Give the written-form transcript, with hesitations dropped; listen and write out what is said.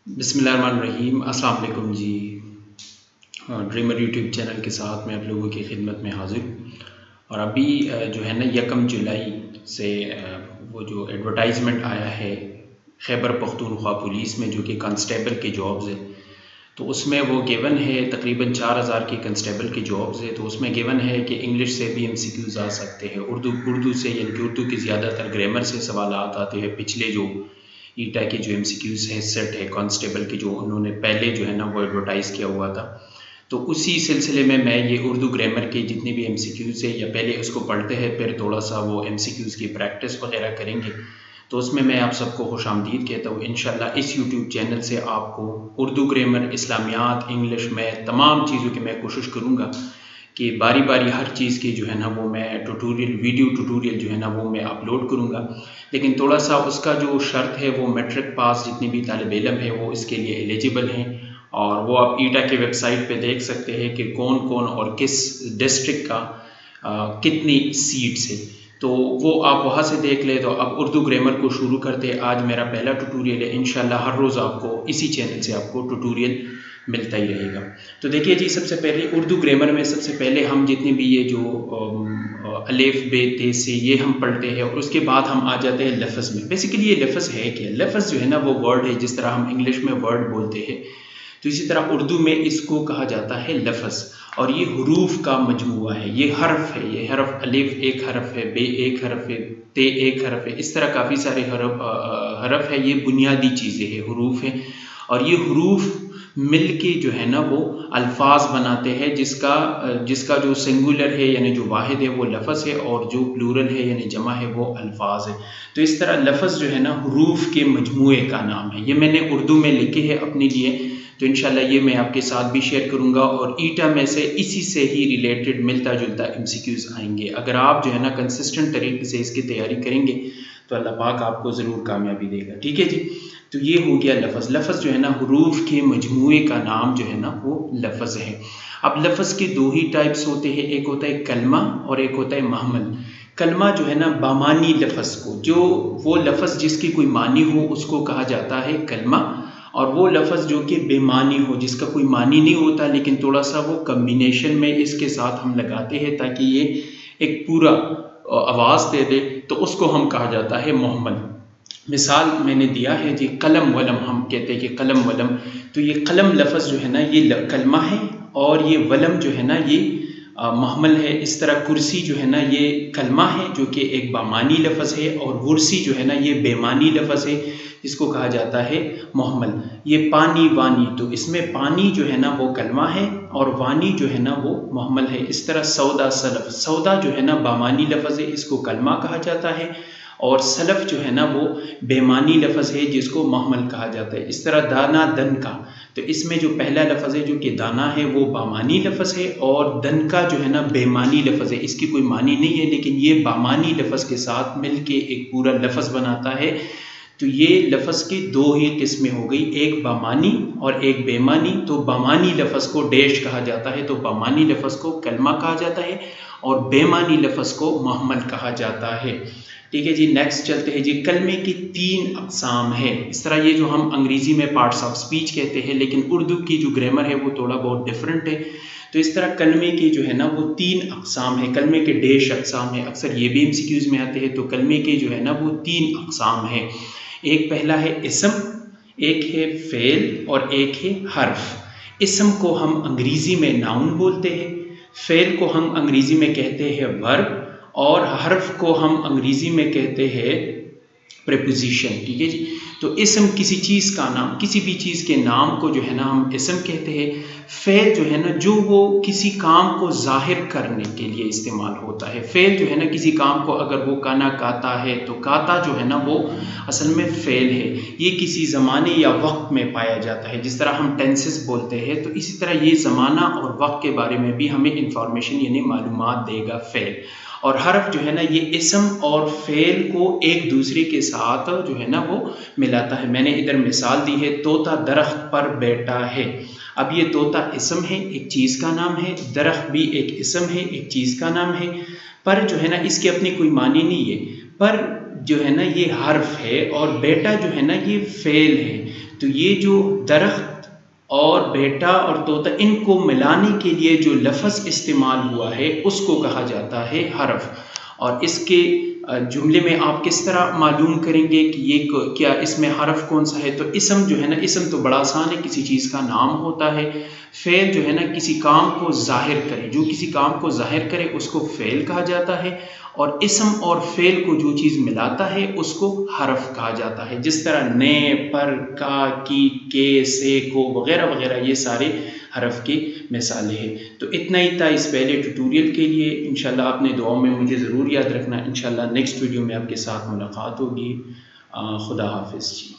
बिस्मिल्लाहिर्रहमानिर्रहीम। अस्सलाम वालेकुम जी। ड्रीमर यूट्यूब चैनल के साथ मैं आप लोगों की खिदमत में हाजिर हूँ। और अभी जो है ना 1 जुलाई से वो जो एडवर्टाइजमेंट आया है खैबर पख्तूनख्वा पुलिस में जो कि कांस्टेबल के जॉब्स है, तो उसमें वो गिवन है तकरीबन 4000 की कांस्टेबल की जॉब्स है। तो उसमें गिवन है कि इंग्लिश से भी MCQs आ सकते हैं, उर्दू से, यानी कि उर्दू के ज़्यादातर ग्रामर से सवालात आते हैं। पिछले जो ईटा के जो MCQs है सेट है कांस्टेबल के, जो उन्होंने पहले जो है ना वो एडवर्टाइज़ किया हुआ था, तो उसी सिलसिले में मैं ये उर्दू ग्रामर के जितने भी MCQs है, या पहले उसको पढ़ते हैं फिर थोड़ा सा वो MCQs की प्रैक्टिस वगैरह करेंगे। तो उसमें मैं आप सबको खुशामदीद कहता हूँ। इंशाल्लाह इस यूट्यूब चैनल से आपको उर्दू ग्रामर, इस्लामियात, इंग्लिश में तमाम चीज़ों की मैं कोशिश करूँगा कि बारी बारी हर चीज़ की जो है ना वो मैं वीडियो ट्यूटोरियल जो है ना वो मैं अपलोड करूँगा। लेकिन थोड़ा सा उसका जो शर्त है वो मैट्रिक पास जितने भी तालिब इल्म है वो इसके लिए एलिजिबल हैं। और वो आप ईटा के वेबसाइट पे देख सकते हैं कि कौन कौन और किस डिस्ट्रिक्ट का कितनी सीट्स है, तो वो आप वहाँ से देख ले। तो अब उर्दू ग्रामर को शुरू करते हैं। आज मेरा पहला ट्यूटोरियल है। इंशाल्लाह हर रोज़ आपको इसी चैनल से आपको ट्यूटोरियल मिलता ही रहेगा। तो देखिए जी, सबसे पहले उर्दू ग्रामर में सबसे पहले हम जितने भी ये जो अलेफ बे ते से ये हम पढ़ते हैं, और उसके बाद हम आ जाते हैं लफ्ज़ में। बेसिकली ये लफ्ज़ है क्या? लफ्ज़ जो है ना वो वर्ड है, जिस तरह हम इंग्लिश में वर्ड बोलते हैं, तो इसी तरह उर्दू में इसको कहा जाता है लफ्ज़। और ये हरूफ का मजमुआ है, ये हरफ है। ये हरफ अलिफ एक हरफ है, बे एक हरफ है, ते एक हरफ है। इस तरह काफ़ी सारे हरफ है। ये बुनियादी चीज़ें हैं, हरूफ हैं। और ये हरूफ मिल के जो है ना वो अल्फाज बनाते हैं, जिसका जो सिंगुलर है यानी जो वाहिद है वो लफ्ज़ है, और जो प्लूरल है यानी जमा है वो अल्फाज है। तो इस तरह लफ्ज़ जो है ना हरूफ के मजमुए का नाम है। ये मैंने उर्दू में लिखे है अपने लिए, तो इंशाल्लाह ये मैं आपके साथ भी शेयर करूँगा। और ईटा में से इसी से ही रिलेटेड मिलता जुलता MCQs आएंगे। अगर आप जो है ना कंसिस्टेंट तरीके से इसकी तैयारी करेंगे तो अल्लाह पाक आपको ज़रूर कामयाबी देगा। ठीक है जी। तो ये हो गया लफ्ज़। लफ्ज़ जो है ना हरूफ के मजमुए का नाम जो है ना वो लफ्ज़ है। अब लफ्ज़ के दो ही टाइप्स होते हैं, एक होता है कलमा और एक होता है महमल। कलमा जो है ना बामानी लफ्ज़ को, जो वो लफ्ज़ जिसकी कोई मानी हो उसको कहा जाता है कलमा। और वो लफ्ज़ जो कि बेमानी हो, जिसका कोई मानी नहीं होता लेकिन थोड़ा सा वो कम्बिनेशन में इसके साथ हम लगाते हैं ताकि ये एक पूरा आवाज़ दे दे, तो उसको हम कहा जाता है मोहम्मद। मिसाल मैंने दिया है जी, कलम वलम, हम कहते हैं कि कलम वलम। तो ये कलम लफ्ज़ जो है ना ये कलमा है, और ये वलम जो है ना ये महमल है। इस तरह कुर्सी जो है ना ये कलमा है जो कि एक बामानी लफ्ज़ है, और वुर्सी जो है ना ये बेमानी लफ्ज़ है जिसको कहा जाता है मोहम्मल। ये पानी वानी, तो इसमें पानी जो है ना वो कलमा है और वानी जो है ना वो मोहम्मल है। इस तरह सौदा सलफ, सौदा जो है ना बामानी लफ्ज़ है, इसको कलमा कहा जाता है, और सलफ़ जो है ना वो बेमानी लफ्ज़ है जिसको महमल कहा जाता है। इस तरह दाना दन का, तो इसमें जो पहला लफ्ज़ है जो कि दाना है वो बामानी लफ्ज़ है, और दन का जो है ना बेमानी लफ्ज़ है। इसकी कोई मानी नहीं है लेकिन ये बामानी लफ्ज़ के साथ मिल के एक पूरा लफ्ज़ बनाता है। तो ये लफ्ज़ की दो ही किस्में हो गई, एक बामानी और एक बेमानी। तो बामानी लफ्ज़ को डैश कहा जाता है, तो बामानी लफ्ज़ को कलमा कहा जाता है, और बेमानी लफ्ज़ को महमल कहा जाता है। ठीक है जी। नेक्स्ट चलते हैं जी। कलमे की 3 अक़साम है। इस तरह ये जो हम अंग्रेज़ी में पार्ट्स ऑफ स्पीच कहते हैं, लेकिन उर्दू की जो ग्रामर है वो थोड़ा बहुत डिफरेंट है। तो इस तरह कलमे के जो है ना वो 3 अक़साम है। कलमे के डैश अक़साम है, अक्सर ये भी MCQs में आते हैं। तो कलमे के जो है ना वो 3 अक़साम है। एक पहला है इसम, एक है फ़ेल और एक है हर्फ। इसम को हम अंग्रेज़ी में नाउन बोलते हैं, फ़ेल को हम अंग्रेज़ी में कहते हैं वर्ब, और हर्फ को हम अंग्रेज़ी में कहते हैं प्रेपोजिशन। ठीक है जी। तो इसम किसी चीज़ का नाम, किसी भी चीज़ के नाम को जो है ना हम इसम कहते हैं। फ़ेल जो है ना जो वो किसी काम को ज़ाहिर करने के लिए इस्तेमाल होता है। फ़ेल जो है ना किसी काम को, अगर वो काना काता है तो काता जो है ना वो असल में फ़ेल है। ये किसी ज़माने या वक्त में पाया जाता है। जिस तरह हम टेंसेस बोलते हैं, तो इसी तरह ये ज़माना और वक्त के बारे में भी हमें इंफॉर्मेशन यानी मालूमात देगा फ़ेल। और हर्फ जो है ना ये इसम और फ़ेल को एक दूसरे के साथ जो है ना वो मिलाता है। मैंने इधर मिसाल दी है, तोता दरख्त पर बैठा है। अब ये तोता इसम है, एक चीज़ का नाम है, दरख्त भी एक इसम है, एक चीज़ का नाम है, पर जो है ना इसकी अपनी कोई मानी नहीं है। पर जो है ना ये हर्फ है, और बेटा जो है ना ये फ़ेल है। तो ये जो दरख्त और बेटा और तोता, इनको मिलाने के लिए जो लफ्ज़ इस्तेमाल हुआ है उसको कहा जाता है हरफ। और इसके जुमले में आप किस तरह मालूम करेंगे कि ये क्या इसमें हरफ कौन सा है? तो इसम जो है ना, इसम तो बड़ा आसान है, किसी चीज़ का नाम होता है। फ़ेल जो है ना, किसी काम को ज़ाहिर करे, जो किसी काम को ज़ाहिर करे उसको फ़ेल कहा जाता है। और इसम और फ़ेल को जो चीज़ मिलाता है उसको हरफ कहा जाता है। जिस तरह ने, पर, का, की, के, से, को वगैरह वगैरह, ये सारे हरफ की मिसालें हैं। तो इतना ही था इस पहले ट्यूटोरियल के लिए। इंशाल्लाह आपने दुआओं में मुझे ज़रूर याद रखना। इंशाल्लाह नेक्स्ट वीडियो में आपके साथ मुलाकात होगी। खुदा हाफिज़ जी।